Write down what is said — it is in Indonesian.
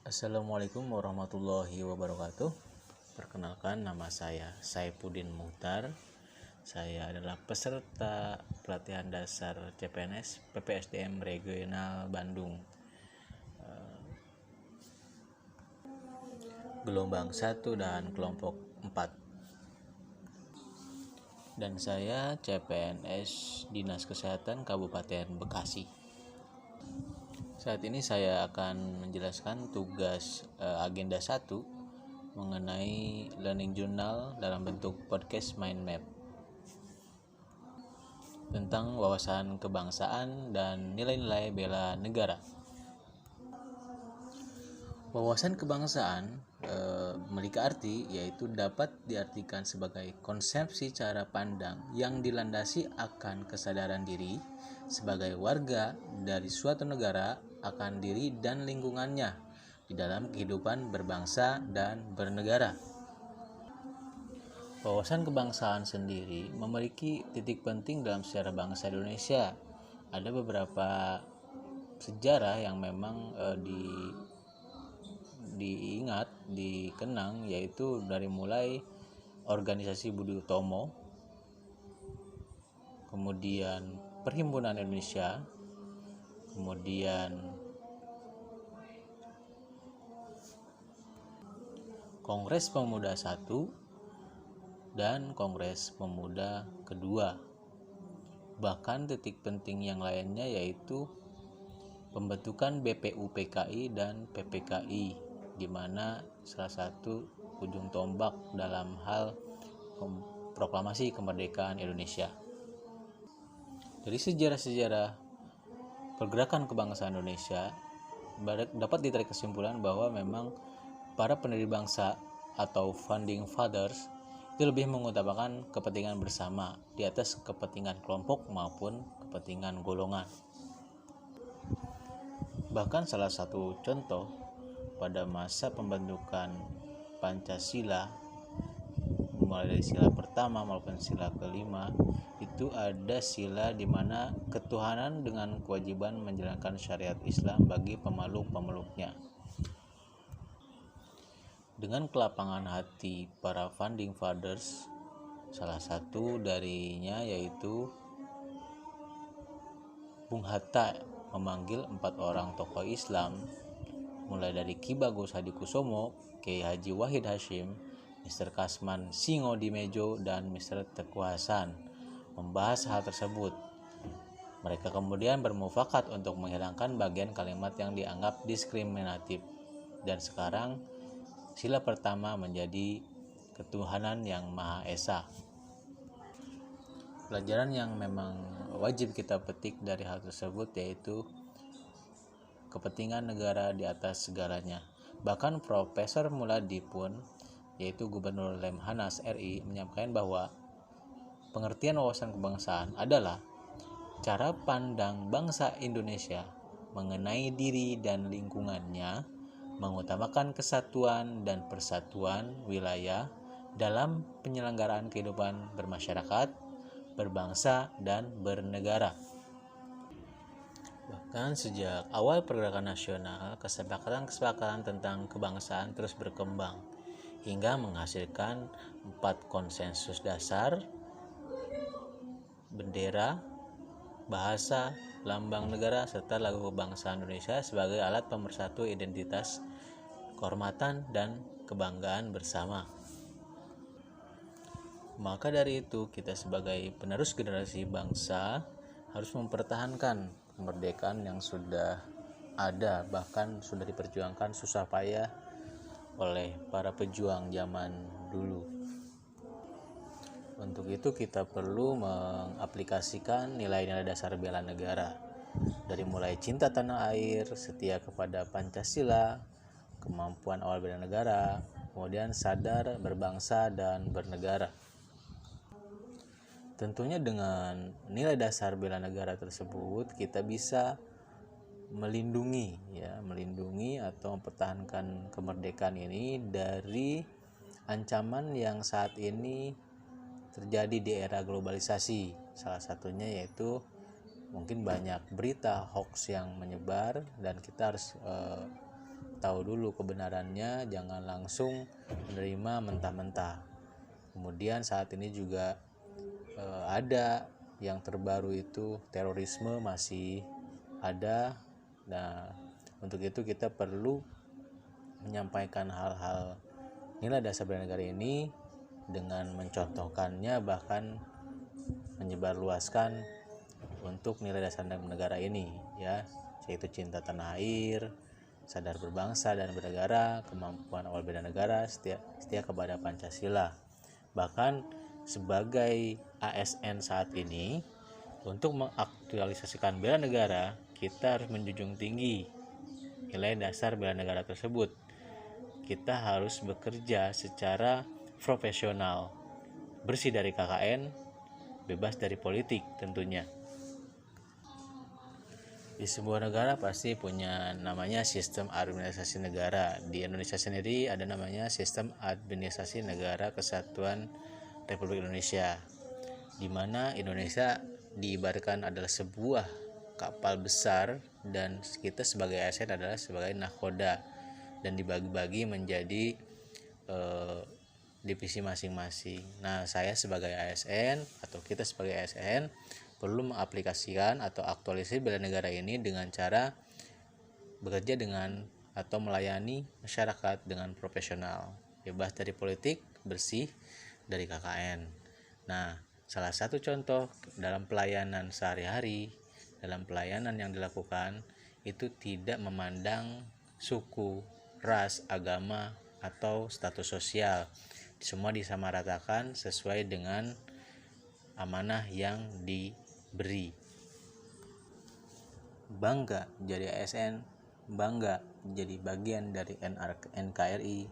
Assalamualaikum warahmatullahi wabarakatuh. Perkenalkan, nama saya Saifuddin Muhtar. Saya adalah peserta pelatihan dasar CPNS PPSDM Regional Bandung, gelombang 1 dan kelompok 4. Dan saya CPNS Dinas Kesehatan Kabupaten Bekasi. Saat ini saya akan menjelaskan tugas agenda 1 mengenai learning journal dalam bentuk podcast mind map tentang wawasan kebangsaan dan nilai-nilai bela negara. Wawasan kebangsaan memiliki arti, yaitu dapat diartikan sebagai konsepsi cara pandang yang dilandasi akan kesadaran diri sebagai warga dari suatu negara akan diri dan lingkungannya di dalam kehidupan berbangsa dan bernegara. Wawasan kebangsaan sendiri memiliki titik penting dalam sejarah bangsa Indonesia. Ada beberapa sejarah yang memang diingat, dikenang, yaitu dari mulai organisasi Budi Utomo, kemudian Perhimpunan Indonesia, kemudian Kongres Pemuda I dan Kongres Pemuda kedua. Bahkan titik penting yang lainnya yaitu pembentukan BPUPKI dan PPKI, di mana salah satu ujung tombak dalam hal proklamasi kemerdekaan Indonesia. Dari sejarah-sejarah pergerakan kebangsaan Indonesia dapat ditarik kesimpulan bahwa memang para pendiri bangsa atau founding fathers itu lebih mengutamakan kepentingan bersama di atas kepentingan kelompok maupun kepentingan golongan. Bahkan salah satu contoh pada masa pembentukan Pancasila, mulai dari sila pertama maupun sila kelima, itu ada sila di mana ketuhanan dengan kewajiban menjalankan syariat Islam bagi pemeluk-pemeluknya. Dengan kelapangan hati para founding fathers, salah satu darinya yaitu Bung Hatta memanggil 4 orang tokoh Islam, mulai dari Ki Bagus Hadikusumo, Kiai Haji Wahid Hasyim, Mr. Kasman Singodimedjo, dan Mr. Teguh Hasan, membahas hal tersebut. Mereka kemudian bermufakat untuk menghilangkan bagian kalimat yang dianggap diskriminatif, dan sekarang sila pertama menjadi ketuhanan yang Maha Esa. Pelajaran yang memang wajib kita petik dari hal tersebut yaitu kepentingan negara di atas segalanya. Bahkan Profesor Muladi pun, yaitu Gubernur Lemhanas RI, menyampaikan bahwa pengertian wawasan kebangsaan adalah cara pandang bangsa Indonesia mengenai diri dan lingkungannya, mengutamakan kesatuan dan persatuan wilayah dalam penyelenggaraan kehidupan bermasyarakat, berbangsa, dan bernegara. Bahkan sejak awal pergerakan nasional, kesepakatan tentang kebangsaan terus berkembang hingga menghasilkan 4 konsensus dasar: bendera, bahasa, lambang negara, serta lagu kebangsaan Indonesia sebagai alat pemersatu identitas, kehormatan, dan kebanggaan bersama. Maka dari itu, kita sebagai penerus generasi bangsa harus mempertahankan kemerdekaan yang sudah ada, bahkan sudah diperjuangkan susah payah oleh para pejuang zaman dulu. Untuk itu kita perlu mengaplikasikan nilai-nilai dasar bela negara, dari mulai cinta tanah air, setia kepada Pancasila, kemampuan awal bela negara, kemudian sadar berbangsa dan bernegara. Tentunya dengan nilai dasar bela negara tersebut kita bisa melindungi atau mempertahankan kemerdekaan ini dari ancaman yang saat ini terjadi di era globalisasi. Salah satunya yaitu mungkin banyak berita hoax yang menyebar, dan kita harus tahu dulu kebenarannya, jangan langsung menerima mentah-mentah. Kemudian saat ini juga ada yang terbaru itu terorisme masih ada. Nah, untuk itu kita perlu menyampaikan hal-hal nilai dasar bela negara ini dengan mencontohkannya, bahkan menyebarluaskan untuk nilai dasar negara ini, ya, yaitu cinta tanah air, sadar berbangsa dan bernegara, kemampuan awal bela negara, setia kepada Pancasila. Bahkan sebagai ASN saat ini, untuk mengaktualisasikan bela negara, kita harus menjunjung tinggi nilai dasar bela negara tersebut. Kita harus bekerja secara profesional, bersih dari KKN, bebas dari politik tentunya. Di sebuah negara pasti punya namanya sistem administrasi negara. Di Indonesia sendiri ada namanya sistem administrasi negara kesatuan Republik Indonesia, di mana Indonesia diibaratkan adalah sebuah kapal besar dan kita sebagai ASN adalah sebagai nahkoda, dan dibagi-bagi menjadi divisi masing-masing. Nah, saya sebagai ASN atau kita sebagai ASN perlu mengaplikasikan atau aktualisasi bela negara ini dengan cara bekerja dengan atau melayani masyarakat dengan profesional, bebas dari politik, bersih dari KKN. Nah, salah satu contoh dalam pelayanan sehari-hari, dalam pelayanan yang dilakukan itu tidak memandang suku, ras, agama, atau status sosial. Semua disamaratakan sesuai dengan amanah yang diberi. Bangga jadi ASN, bangga jadi bagian dari NKRI,